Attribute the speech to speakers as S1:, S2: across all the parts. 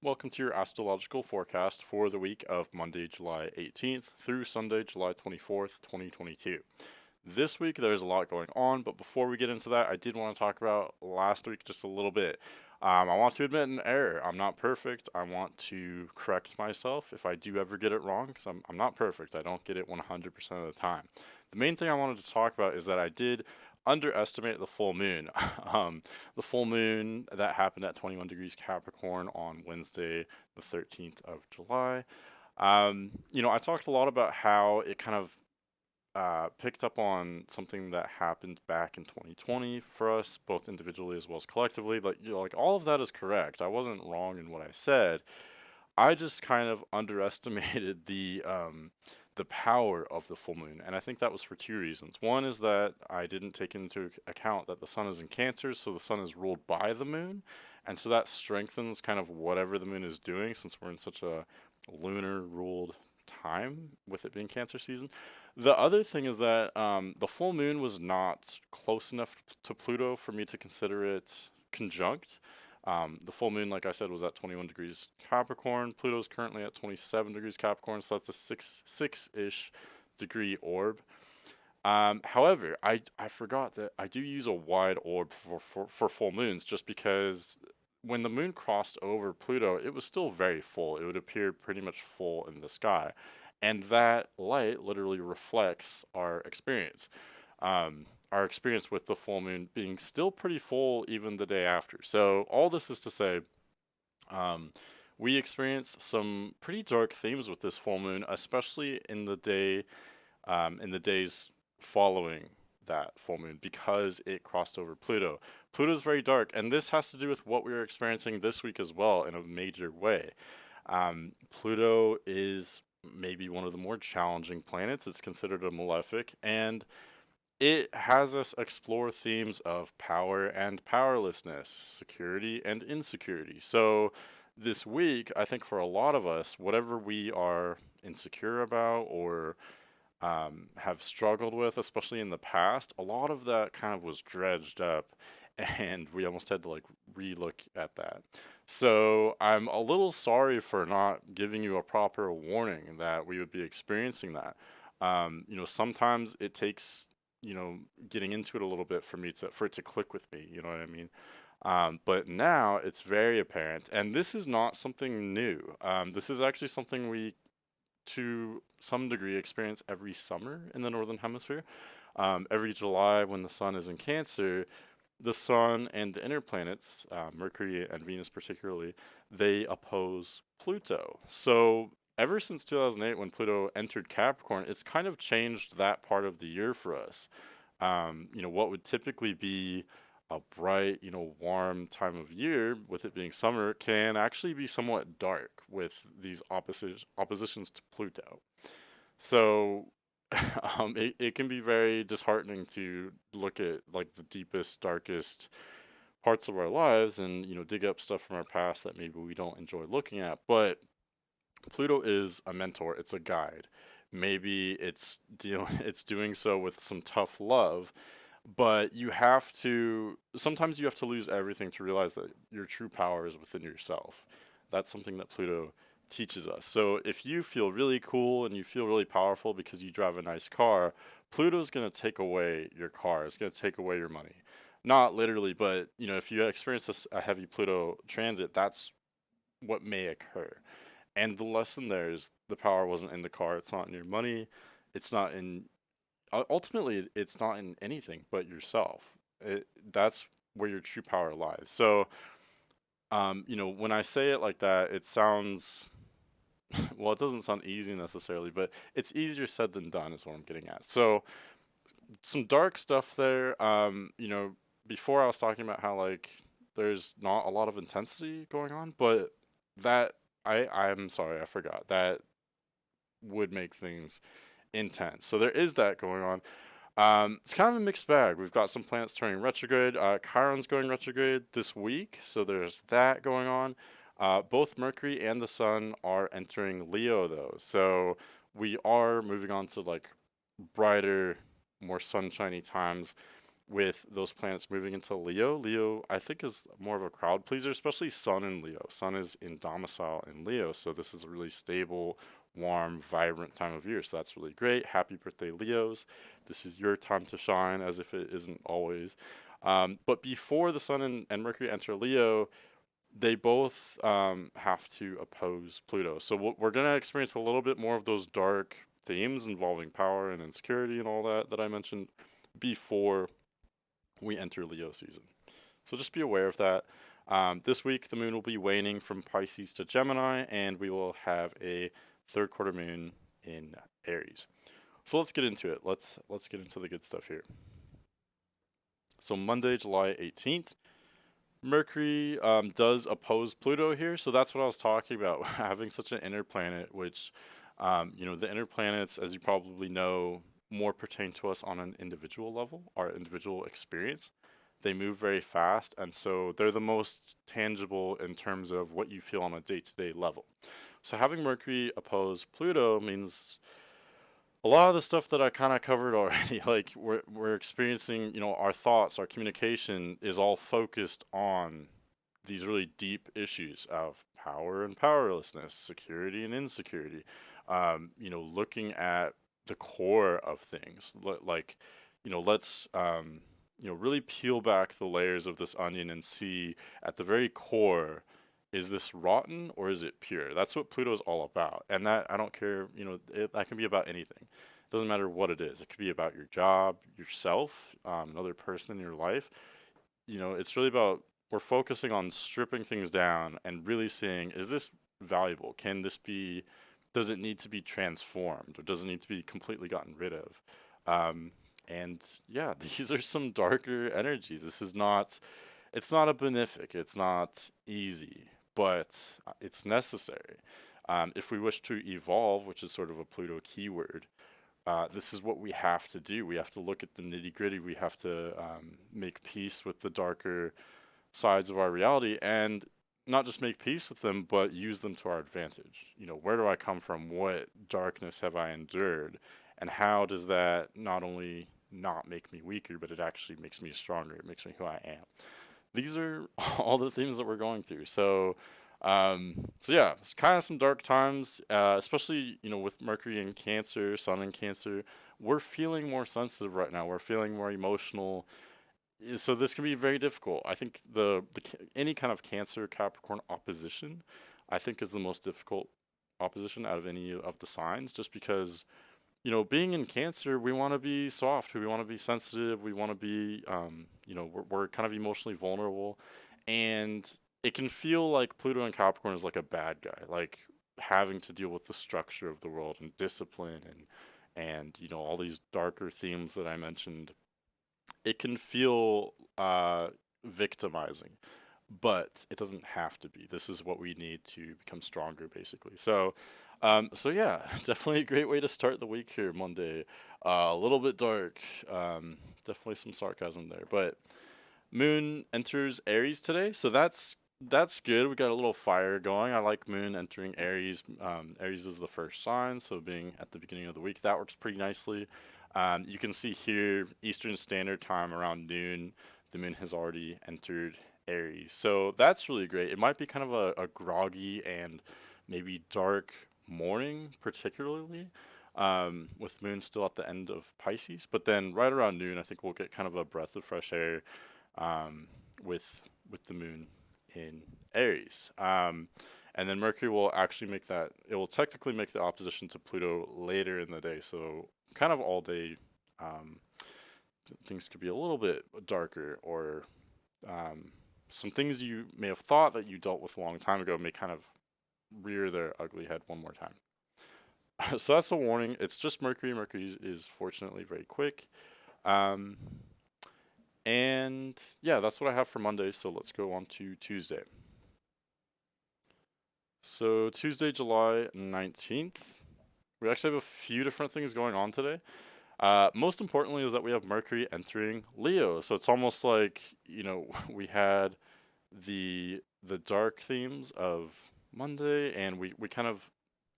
S1: Welcome to your astrological forecast for the week of Monday, July 18th through Sunday, July 24th, 2022. This week there's a lot going on, but before we get into that, I did want to talk about last week just a little bit. I want to admit an error. I'm not perfect. I want to correct myself if I do ever get it wrong, because I'm not perfect. I don't get it 100% of the time. The main thing I wanted to talk about is that I did underestimate the full moon. The full moon that happened at 21 degrees Capricorn on Wednesday, the 13th of July. I talked a lot about how it kind of picked up on something that happened back in 2020 for us, both individually as well as collectively. Like all of that is correct. I wasn't wrong in what I said. I just kind of underestimated the power of the full moon, and I think that was for two reasons. One is that I didn't take into account that the sun is in Cancer, so the sun is ruled by the moon, and so that strengthens kind of whatever the moon is doing since we're in such a lunar ruled time with it being Cancer season. The other thing is that the full moon was not close enough to Pluto for me to consider it conjunct. The full moon, like I said, was at 21 degrees Capricorn. Pluto's currently at 27 degrees Capricorn, so that's a six-ish degree orb. However, I forgot that I do use a wide orb for full moons just because when the moon crossed over Pluto, it was still very full. It would appear pretty much full in the sky. And that light literally reflects our experience with the full moon being still pretty full even the day after. So all this is to say, um, we experienced some pretty dark themes with this full moon, especially in the days following that full moon because it crossed over Pluto. Pluto is very dark, and this has to do with what we are experiencing this week as well in a major way. Pluto is maybe one of the more challenging planets. It's considered a malefic, and it has us explore themes of power and powerlessness, security and insecurity. So, this week, I think for a lot of us, whatever we are insecure about or have struggled with, especially in the past, a lot of that kind of was dredged up, and we almost had to like relook at that. So I'm a little sorry for not giving you a proper warning that we would be experiencing that. Sometimes it takes getting into it a little bit for it to click with me. You know what I mean? But now it's very apparent, and this is not something new. This is actually something we to some degree experience every summer in the northern hemisphere. Every July, when the sun is in Cancer, the sun and the inner planets, Mercury and Venus particularly, they oppose Pluto. So ever since 2008, when Pluto entered Capricorn, it's kind of changed that part of the year for us. What would typically be a bright, warm time of year, with it being summer, can actually be somewhat dark with these oppositions to Pluto. So it can be very disheartening to look at like the deepest, darkest parts of our lives and, dig up stuff from our past that maybe we don't enjoy looking at. But Pluto is a mentor, it's a guide. Maybe it's doing so with some tough love, but sometimes you have to lose everything to realize that your true power is within yourself. That's something that Pluto teaches us. So if you feel really cool and you feel really powerful because you drive a nice car, Pluto's going to take away your car. It's going to take away your money. Not literally, but if you experience a heavy Pluto transit, that's what may occur. And the lesson there is the power wasn't in the car. It's not in your money. It's not in ultimately it's not in anything but yourself. That's where your true power lies. So, when I say it like that, it sounds well, it doesn't sound easy necessarily, but it's easier said than done is what I'm getting at. So, some dark stuff there. Before I was talking about how like there's not a lot of intensity going on, but that I'm sorry, I forgot. That would make things intense. So there is that going on. It's kind of a mixed bag. We've got some planets turning retrograde. Chiron's going retrograde this week, so there's that going on. Both Mercury and the Sun are entering Leo, though, so we are moving on to like brighter, more sunshiny times. with those planets moving into Leo. Leo, I think, is more of a crowd pleaser, especially Sun in Leo. Sun is in domicile in Leo, so this is a really stable, warm, vibrant time of year. So that's really great. Happy birthday, Leos. This is your time to shine, as if it isn't always. But before the Sun and Mercury enter Leo, they both have to oppose Pluto. So we're going to experience a little bit more of those dark themes involving power and insecurity and all that I mentioned before we enter Leo season. So just be aware of that. This week, the moon will be waning from Pisces to Gemini, and we will have a third quarter moon in Aries. So let's get into it. Let's get into the good stuff here. So Monday, July 18th, Mercury does oppose Pluto here. So that's what I was talking about, having such an inner planet, which, the inner planets, as you probably know, more pertain to us on an individual level, our individual experience. They move very fast, and so they're the most tangible in terms of what you feel on a day-to-day level. So having Mercury oppose Pluto means a lot of the stuff that I kind of covered already, like we're experiencing, our thoughts, our communication is all focused on these really deep issues of power and powerlessness, security and insecurity. Looking at the core of things, like, let's really peel back the layers of this onion and see at the very core, is this rotten or is it pure? That's what Pluto is all about. And that, I don't care, that can be about anything. It doesn't matter what it is. It could be about your job, yourself, another person in your life. It's really about, we're focusing on stripping things down and really seeing, is this valuable? Does it need to be transformed, or does it need to be completely gotten rid of? And yeah, these are some darker energies. It's not a benefic, it's not easy, but it's necessary. If we wish to evolve, which is sort of a Pluto keyword, this is what we have to do. We have to look at the nitty gritty. We have to make peace with the darker sides of our reality, and not just make peace with them, but use them to our advantage. Where do I come from? What darkness have I endured? And how does that not only not make me weaker, but it actually makes me stronger? It makes me who I am. These are all the themes that we're going through. So yeah, it's kind of some dark times, especially, with Mercury in Cancer, Sun in Cancer. We're feeling more sensitive right now. We're feeling more emotional. So this can be very difficult. I think any kind of Cancer Capricorn opposition, I think, is the most difficult opposition out of any of the signs, just because, being in Cancer, we want to be soft, we want to be sensitive, we want to be, we're kind of emotionally vulnerable, and it can feel like Pluto and Capricorn is like a bad guy, like having to deal with the structure of the world and discipline and all these darker themes that I mentioned. It can feel victimizing, but it doesn't have to be. This is what we need to become stronger, basically. So yeah, definitely a great way to start the week here, Monday. A little bit dark, definitely some sarcasm there, but Moon enters Aries today, so that's good. We got a little fire going. I like Moon entering Aries. Aries is the first sign, so being at the beginning of the week, that works pretty nicely. You can see here, Eastern Standard Time around noon, the moon has already entered Aries. So that's really great. It might be kind of a groggy and maybe dark morning, particularly, with moon still at the end of Pisces. But then right around noon, I think we'll get kind of a breath of fresh air with the moon in Aries. And then Mercury will actually it will technically make the opposition to Pluto later in the day. So kind of all day, things could be a little bit darker, or some things you may have thought that you dealt with a long time ago may kind of rear their ugly head one more time. So that's a warning. It's just Mercury. Mercury is fortunately very quick. And yeah, that's what I have for Monday. So let's go on to Tuesday. So Tuesday, July 19th. We actually have a few different things going on today. Most importantly is that we have Mercury entering Leo. So it's almost like, we had the dark themes of Monday, and we kind of,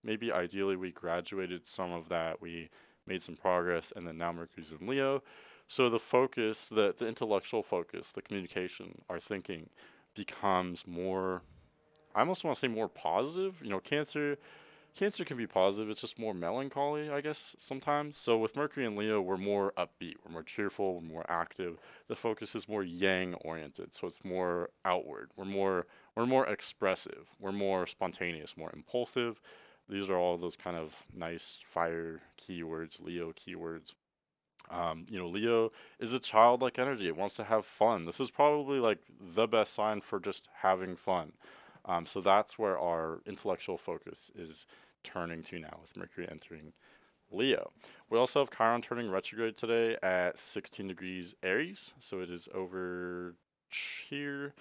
S1: maybe ideally we graduated some of that. We made some progress, and then now Mercury's in Leo. So the focus, the intellectual focus, the communication, our thinking becomes more, I almost want to say more positive. Cancer can be positive. It's just more melancholy, I guess, sometimes. So with Mercury and Leo, we're more upbeat, we're more cheerful, we're more active. The focus is more yang oriented, so it's more outward. We're more expressive. We're more spontaneous, more impulsive. These are all those kind of nice fire keywords, Leo keywords. Leo is a childlike energy. It wants to have fun. This is probably like the best sign for just having fun. So that's where our intellectual focus is turning to now with Mercury entering Leo. We also have Chiron turning retrograde today at 16 degrees Aries. So it is over here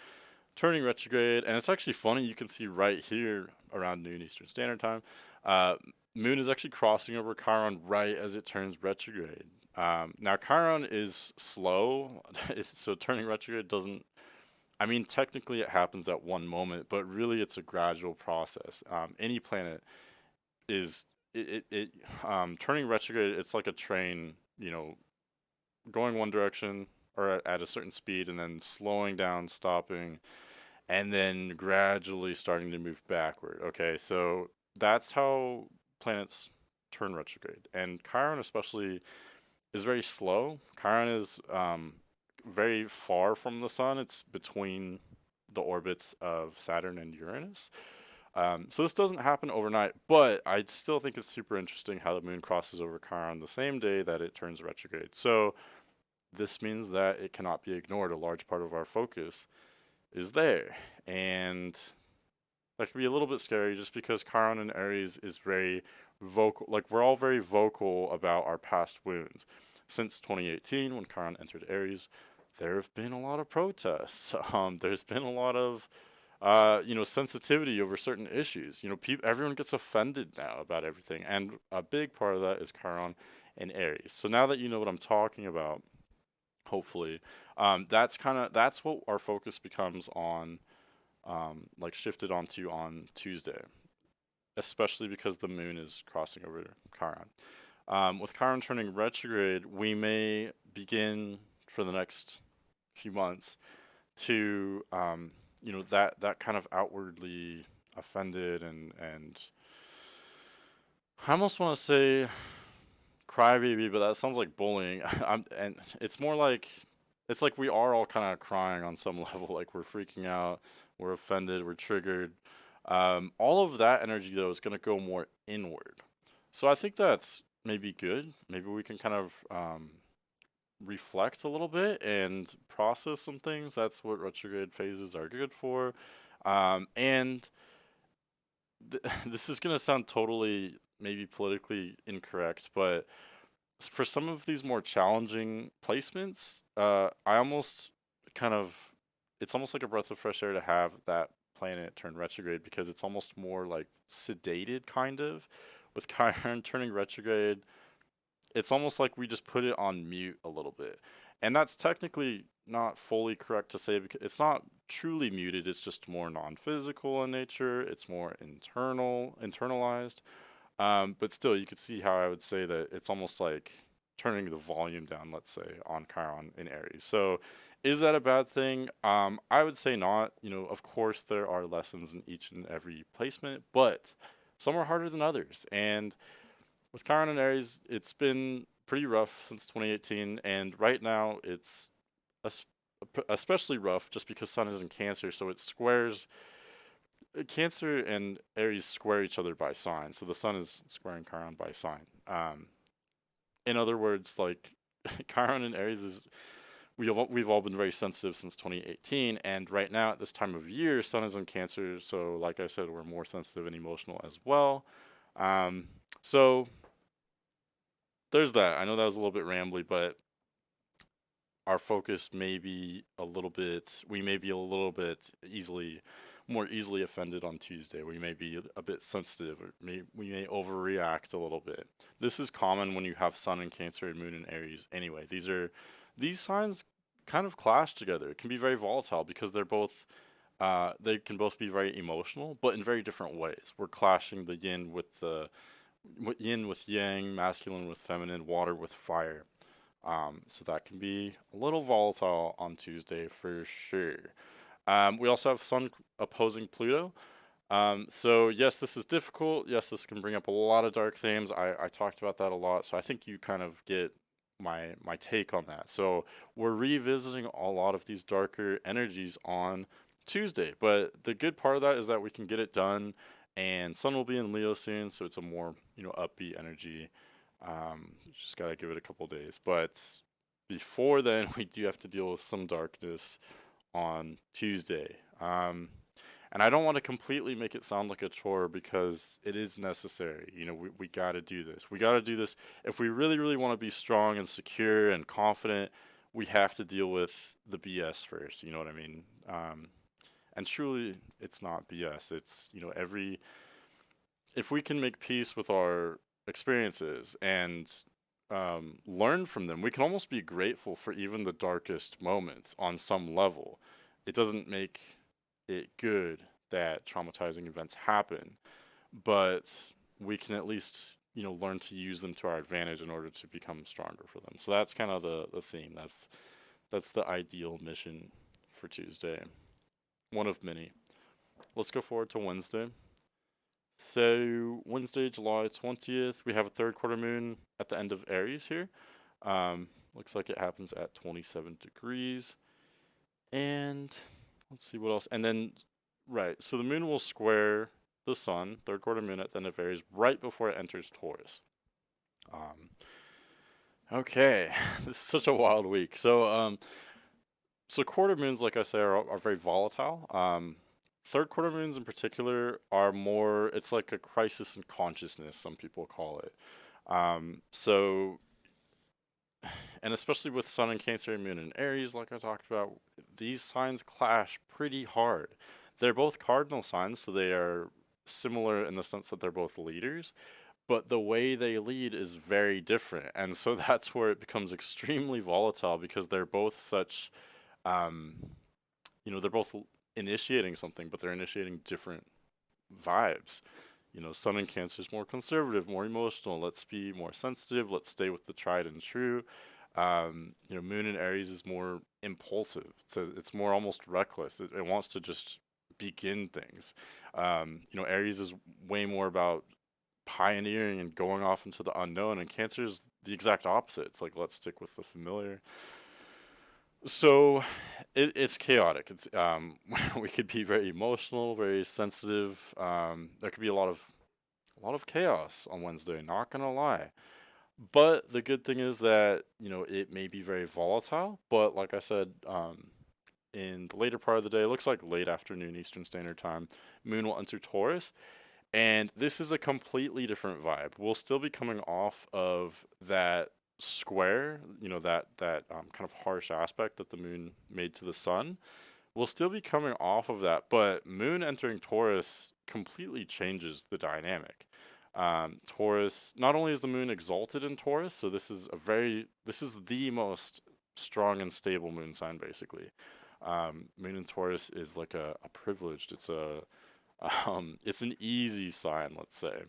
S1: turning retrograde. And it's actually funny. You can see right here around noon Eastern Standard Time. Uh, Moon is actually crossing over Chiron right as it turns retrograde. Now, Chiron is slow, so turning retrograde doesn't. I mean, technically it happens at one moment, but really it's a gradual process. Any planet is turning retrograde. It's like a train, going one direction or at a certain speed, and then slowing down, stopping, and then gradually starting to move backward. Okay, so that's how planets turn retrograde, and Chiron especially is very slow. Chiron is very far from the sun. It's between the orbits of Saturn and Uranus. So this doesn't happen overnight, but I still think it's super interesting how the moon crosses over Chiron the same day that it turns retrograde. So this means that it cannot be ignored. A large part of our focus is there. And that can be a little bit scary just because Chiron in Aries is very vocal. Like, we're all very vocal about our past wounds. Since 2018, when Chiron entered Aries, there have been a lot of protests. There's been a lot of, sensitivity over certain issues. Everyone gets offended now about everything, and a big part of that is Chiron in Aries. So now that you know what I'm talking about, hopefully, that's what our focus becomes on, like shifted onto on Tuesday, especially because the moon is crossing over Chiron. With Chiron turning retrograde, we may begin for the next few months to, that kind of outwardly offended and I almost want to say crybaby, but that sounds like bullying. And it's like we are all kind of crying on some level, like we're freaking out, we're offended, we're triggered. All of that energy though is going to go more inward. So I think that's maybe good. Maybe we can kind of reflect a little bit and process some things. That's what retrograde phases are good for. And this is going to sound totally maybe politically incorrect, but for some of these more challenging placements, I almost kind of, it's almost like a breath of fresh air to have that planet turn retrograde because it's almost more like sedated, kind of. With Chiron turning retrograde, it's almost like we just put it on mute a little bit. And that's technically not fully correct to say because it's not truly muted, it's just more non physical in nature, it's more internalized. But still, you could see how I would say that it's almost like turning the volume down, let's say, on Chiron in Aries. So, is that a bad thing? I would say not. Of course, there are lessons in each and every placement, but some are harder than others. And with Chiron and Aries, it's been pretty rough since 2018, and right now it's especially rough just because Sun is in Cancer, so it squares Cancer and Aries square each other by sign. So the Sun is squaring Chiron by sign. In other words, like Chiron and Aries is we've all been very sensitive since 2018, and right now at this time of year, Sun is in Cancer. So like I said, we're more sensitive and emotional as well. So there's that. I know that was a little bit rambly, but our focus may be a little bit, we may be a little bit more easily offended on Tuesday. We may be a bit sensitive, or we may overreact a little bit. This is common when you have Sun in Cancer and Moon in Aries. Anyway, these signs kind of clash together. It can be very volatile because they can both be very emotional, but in very different ways. We're clashing the yin with yang, masculine with feminine, water with fire. So that can be a little volatile on Tuesday for sure. We also have Sun opposing Pluto. So yes, this is difficult. Yes, this can bring up a lot of dark themes. I talked about that a lot, so I think you kind of get my take on that. So we're revisiting a lot of these darker energies on Tuesday, but the good part of that is that we can get it done, and Sun will be in Leo soon, so it's a more upbeat energy. Just gotta give it a couple days, but before then, we do have to deal with some darkness on Tuesday. And I don't want to completely make it sound like a chore because it is necessary. We got to do this. We got to do this. If we really, really want to be strong and secure and confident, we have to deal with the BS first. You know what I mean? And truly, it's not BS. It's, if we can make peace with our experiences and learn from them, we can almost be grateful for even the darkest moments on some level. It doesn't make it good that traumatizing events happen, but we can at least learn to use them to our advantage in order to become stronger for them. So that's kind of the theme. That's the ideal mission for Tuesday. One of many. Let's go forward to Wednesday. So Wednesday, July 20th, we have a third quarter moon at the end of Aries here. Looks like it happens at 27 degrees. And let's see what else. And then, right, so the moon will square the sun, third quarter moon at the end of Aries, right before it enters Taurus. Okay, this is such a wild week. So quarter moons, like I say, are very volatile. Third quarter moons in particular are more, it's like a crisis in consciousness, some people call it. So, and especially with Sun in Cancer and Moon in Aries, like I talked about, these signs clash pretty hard. They're both cardinal signs, so they are similar in the sense that they're both leaders, but the way they lead is very different. And so that's where it becomes extremely volatile because they're both such, um, they're both initiating something, but they're initiating different vibes. Sun in Cancer is more conservative, more emotional. Let's be more sensitive. Let's stay with the tried and true. Moon in Aries is more impulsive. It's more almost reckless. It wants to just begin things. Aries is way more about pioneering and going off into the unknown, and Cancer is the exact opposite. It's like, let's stick with the familiar. So it's chaotic. It's we could be very emotional, very sensitive. There could be a lot of chaos on Wednesday, not gonna lie. But the good thing is that, it may be very volatile, but like I said, in the later part of the day, it looks like late afternoon Eastern Standard Time, Moon will enter Taurus, and this is a completely different vibe. We'll still be coming off of that square, that kind of harsh aspect that the moon made to the sun. We'll still be coming off of that, but Moon entering Taurus completely changes the dynamic. Taurus, not only is the moon exalted in Taurus, so this is the most strong and stable moon sign basically. Moon in Taurus is like a privileged. It's an easy sign, let's say.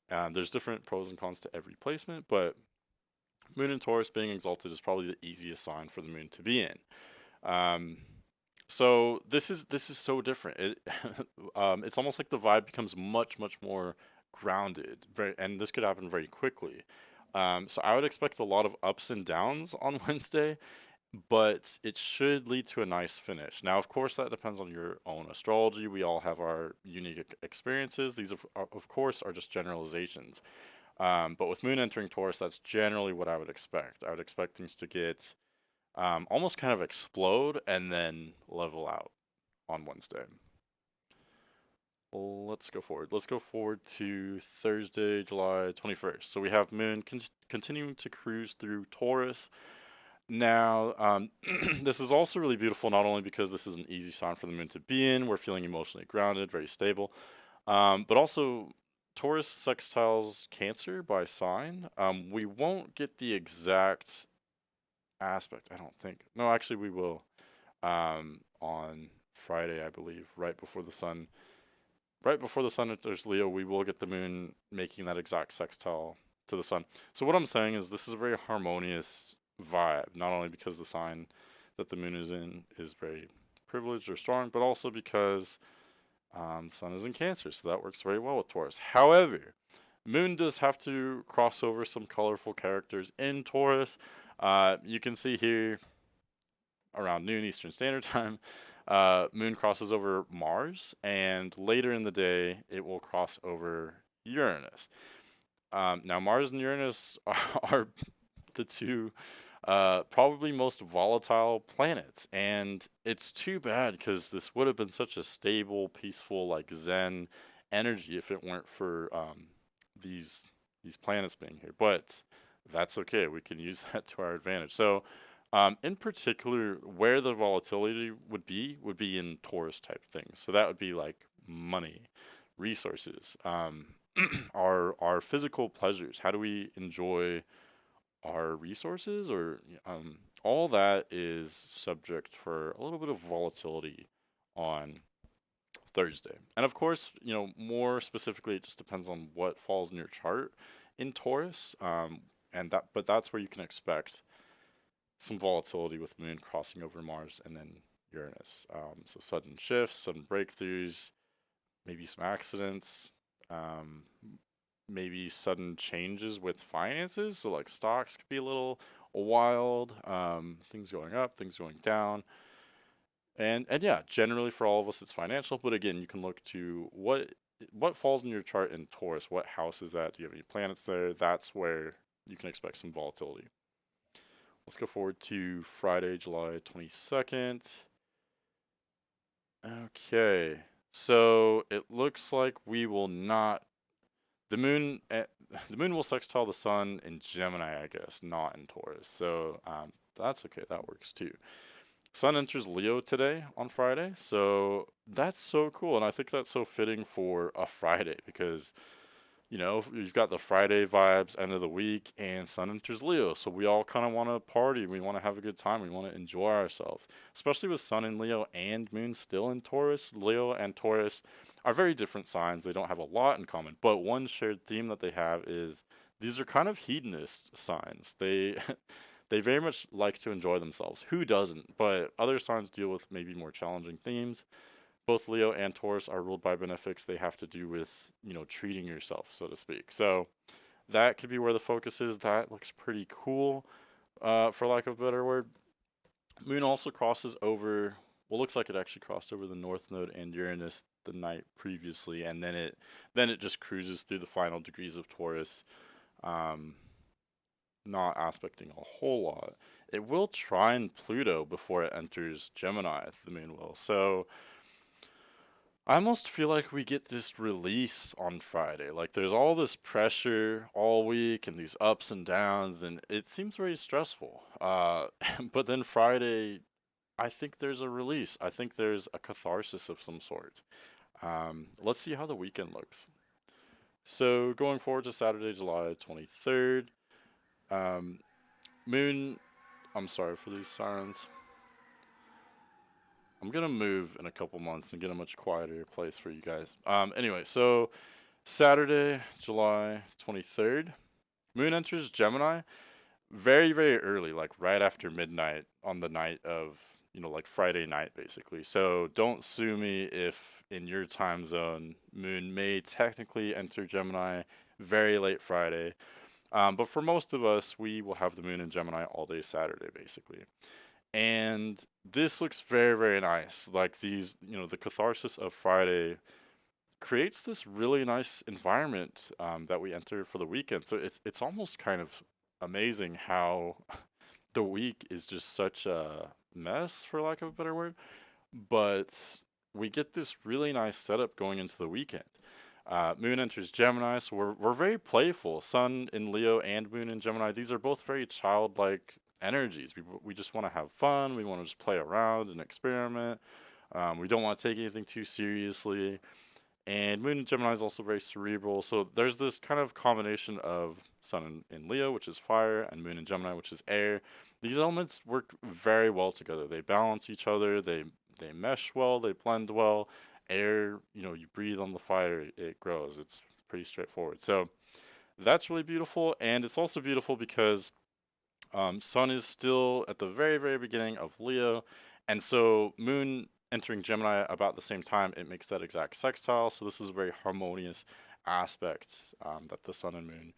S1: There's different pros and cons to every placement, but Moon in Taurus being exalted is probably the easiest sign for the moon to be in. Um, so this is so different. It's almost like the vibe becomes much much more grounded, and this could happen very quickly. So I would expect a lot of ups and downs on Wednesday, but it should lead to a nice finish. Now, of course, that depends on your own astrology. We all have our unique experiences. These, of course, are just generalizations. But with Moon entering Taurus, that's generally what I would expect. I would expect things to get almost kind of explode and then level out on Wednesday. Let's go forward. Let's go forward to Thursday, July 21st. So we have Moon continuing to cruise through Taurus. Now, this is also really beautiful, not only because this is an easy sign for the moon to be in, we're feeling emotionally grounded, very stable, but also Taurus sextiles Cancer by sign. We won't get the exact aspect, I don't think. No, actually, we will on Friday, I believe, right before the sun enters Leo, we will get the moon making that exact sextile to the sun. So what I'm saying is this is a very harmonious vibe, not only because the sign that the moon is in is very privileged or strong, but also because the sun is in Cancer, so that works very well with Taurus. However, moon does have to cross over some colorful characters in Taurus. You can see here around noon Eastern Standard Time, moon crosses over Mars, and later in the day, it will cross over Uranus. Now, Mars and Uranus are the two probably most volatile planets, and it's too bad because this would have been such a stable, peaceful, like Zen energy if it weren't for these these planets being here. But that's okay. We can use that to our advantage. So, in particular, where the volatility would be in Taurus type things. So that would be like money, resources, our physical pleasures. How do we enjoy our resources, or all that is subject for a little bit of volatility on Thursday. And of course, more specifically, it just depends on what falls in your chart in Taurus. But that's where you can expect some volatility with Moon crossing over Mars and then Uranus. So sudden shifts, sudden breakthroughs, maybe some accidents, um, maybe sudden changes with finances. So like stocks could be a little wild, things going up, things going down. And yeah, generally for all of us it's financial, but again, you can look to what falls in your chart in Taurus, what house is that? Do you have any planets there? That's where you can expect some volatility. Let's go forward to Friday, July 22nd. Okay. So it looks like we will not the moon the moon will sextile the sun in Gemini, I guess, not in Taurus. So that's okay. That works too. Sun enters Leo today on Friday, so that's so cool, and I think that's so fitting for a Friday because you've got the Friday vibes, end of the week, and Sun enters Leo, so we all kind of want to party, we want to have a good time, we want to enjoy ourselves, especially with Sun in Leo and Moon still in Taurus. Leo and Taurus are very different signs. They don't have a lot in common, but one shared theme that they have is these are kind of hedonist signs. They they very much like to enjoy themselves. Who doesn't? But other signs deal with maybe more challenging themes. Both Leo and Taurus are ruled by benefics. They have to do with, treating yourself, so to speak. So that could be where the focus is. That looks pretty cool, for lack of a better word. Moon also crosses over, well, looks like it actually crossed over the North Node and Uranus the night previously, and then it just cruises through the final degrees of Taurus. Um, Not aspecting a whole lot. It will trine Pluto before it enters Gemini, the moon will. So I almost feel like we get this release on Friday. Like there's all this pressure all week and these ups and downs, and it seems very stressful. But then Friday, I think there's a release. I think there's a catharsis of some sort. Let's see how the weekend looks. So going forward to Saturday, July 23rd. Um, Moon, I'm sorry for these sirens. I'm gonna move in a couple months and get a much quieter place for you guys. Anyway, so Saturday, July 23rd, Moon enters Gemini very, very early, like right after midnight on the night of, like Friday night, basically. So don't sue me if in your time zone, Moon may technically enter Gemini very late Friday. But for most of us, we will have the moon in Gemini all day Saturday, basically. And this looks very, very nice. Like the catharsis of Friday creates this really nice environment that we enter for the weekend. So it's almost kind of amazing how the week is just such a mess, for lack of a better word. But we get this really nice setup going into the weekend. Moon enters Gemini, so we're very playful. Sun in Leo and Moon in Gemini. These are both very childlike energies. We just want to have fun. We want to just play around and experiment. We don't want to take anything too seriously. And Moon in Gemini is also very cerebral. So there's this kind of combination of Sun in Leo, which is fire, and Moon in Gemini, which is air. These elements work very well together. They balance each other. They mesh well. They blend well. Air, you breathe on the fire, it grows. It's pretty straightforward. So that's really beautiful. And it's also beautiful because Sun is still at the very, very beginning of Leo, and so Moon entering Gemini about the same time, it makes that exact sextile. So this is a very harmonious aspect that the Sun and Moon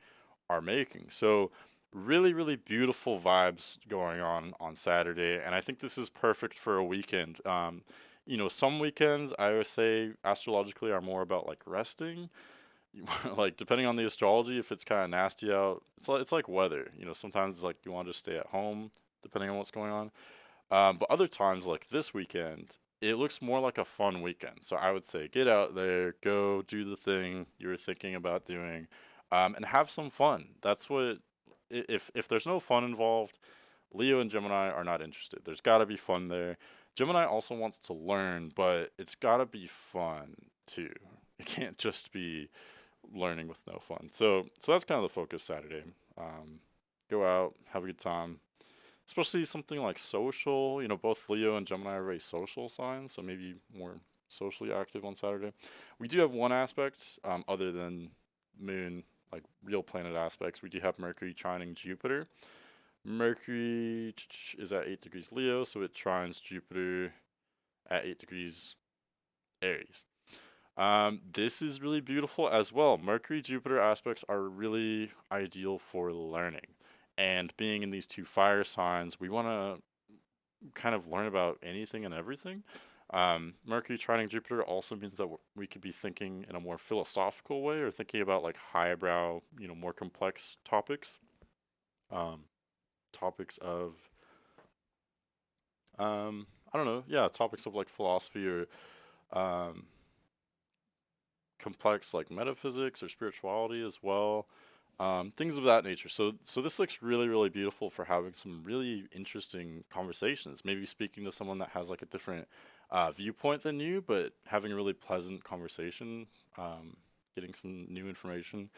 S1: are making. So really, really beautiful vibes going on Saturday, and I think this is perfect for a weekend. Some weekends I would say astrologically are more about like resting. Like depending on the astrology, if it's kind of nasty out, it's like weather. Sometimes it's like you want to just stay at home, depending on what's going on. But other times, like this weekend, it looks more like a fun weekend. So I would say get out there, go do the thing you were thinking about doing, and have some fun. That's what. If there's no fun involved, Leo and Gemini are not interested. There's got to be fun there. Gemini also wants to learn, but it's got to be fun too. It can't just be learning with no fun. So that's kind of the focus Saturday. Um, Go out, have a good time, especially something like social. Both Leo and Gemini are very social signs, so maybe more socially active on Saturday. We do have one aspect, other than Moon, like real planet aspects. We do have Mercury trining Jupiter. Mercury is at 8 degrees Leo, so it trines Jupiter at 8 degrees Aries. This is really beautiful as well. Mercury Jupiter aspects are really ideal for learning. And being in these two fire signs, we want to kind of learn about anything and everything. Mercury trining Jupiter also means that we could be thinking in a more philosophical way or thinking about like highbrow, more complex topics. Um, Topics of, I don't know, yeah, topics of like philosophy or um, complex like metaphysics or spirituality as well, things of that nature. So this looks really, really beautiful for having some really interesting conversations. Maybe speaking to someone that has like a different viewpoint than you, but having a really pleasant conversation, getting some new information,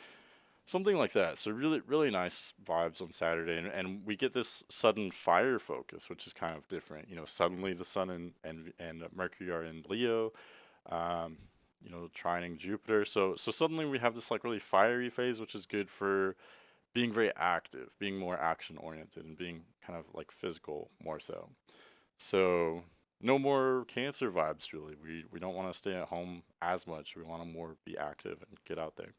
S1: something like that. So really, really nice vibes on Saturday, and we get this sudden fire focus, which is kind of different. Suddenly the Sun and Mercury are in Leo. Um, Trining Jupiter. So suddenly we have this like really fiery phase, which is good for being very active, being more action oriented, and being kind of like physical more so. So no more Cancer vibes really. We don't want to stay at home as much. We want to more be active and get out there.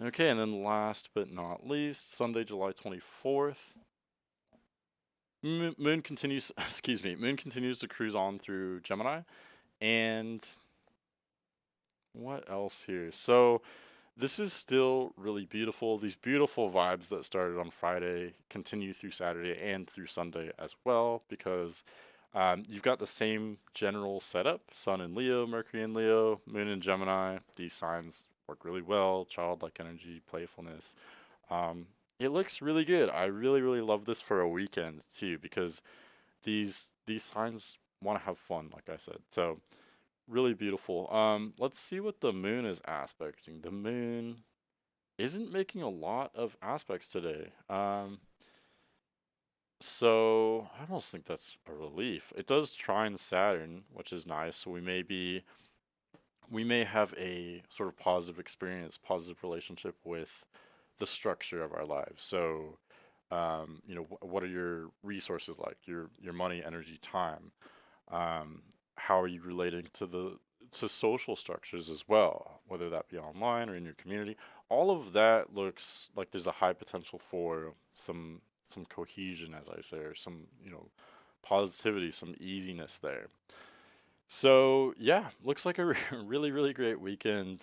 S1: Okay, and then last but not least, Sunday, July 24th. Moon continues, excuse me, Moon continues to cruise on through Gemini. And what else here? So this is still really beautiful. These beautiful vibes that started on Friday continue through Saturday and through Sunday as well, because you've got the same general setup: Sun in Leo, Mercury in Leo, Moon in Gemini. These signs work really well: childlike energy, playfulness. Um, it looks really good. I really, really love this for a weekend too, because these signs want to have fun, like I said. So really beautiful. Let's see what the moon is aspecting. The moon isn't making a lot of aspects today. So I almost think that's a relief. It does trine Saturn, which is nice. So we may have a sort of positive experience, positive relationship with the structure of our lives. So, what are your resources like? Your money, energy, time. How are you relating to social structures as well, whether that be online or in your community? All of that looks like there's a high potential for some cohesion, as I say, or some positivity, some easiness there. So yeah, looks like a really, really great weekend,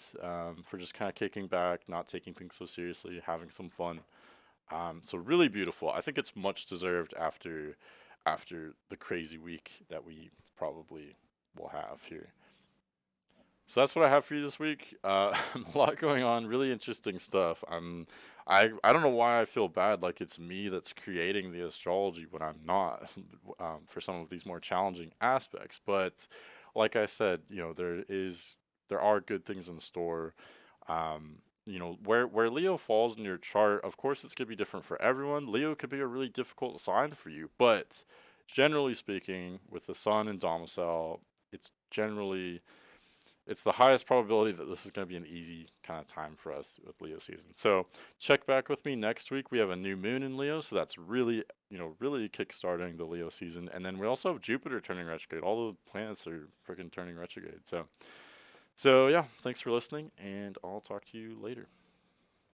S1: for just kind of kicking back, not taking things so seriously, having some fun. So really beautiful. I think it's much deserved after the crazy week that we probably will have here. So that's what I have for you this week. A lot going on, really interesting stuff. I don't know why I feel bad, like it's me that's creating the astrology when I'm not, for some of these more challenging aspects. But like I said, there are good things in store. Where Leo falls in your chart, of course, it's gonna be different for everyone. Leo could be a really difficult sign for you, but generally speaking, with the Sun and domicile, it's generally it's the highest probability that this is going to be an easy kind of time for us with Leo season. So check back with me next week. We have a new moon in Leo, so that's really, really kickstarting the Leo season. And then we also have Jupiter turning retrograde. All the planets are freaking turning retrograde. So yeah, thanks for listening, and I'll talk to you later.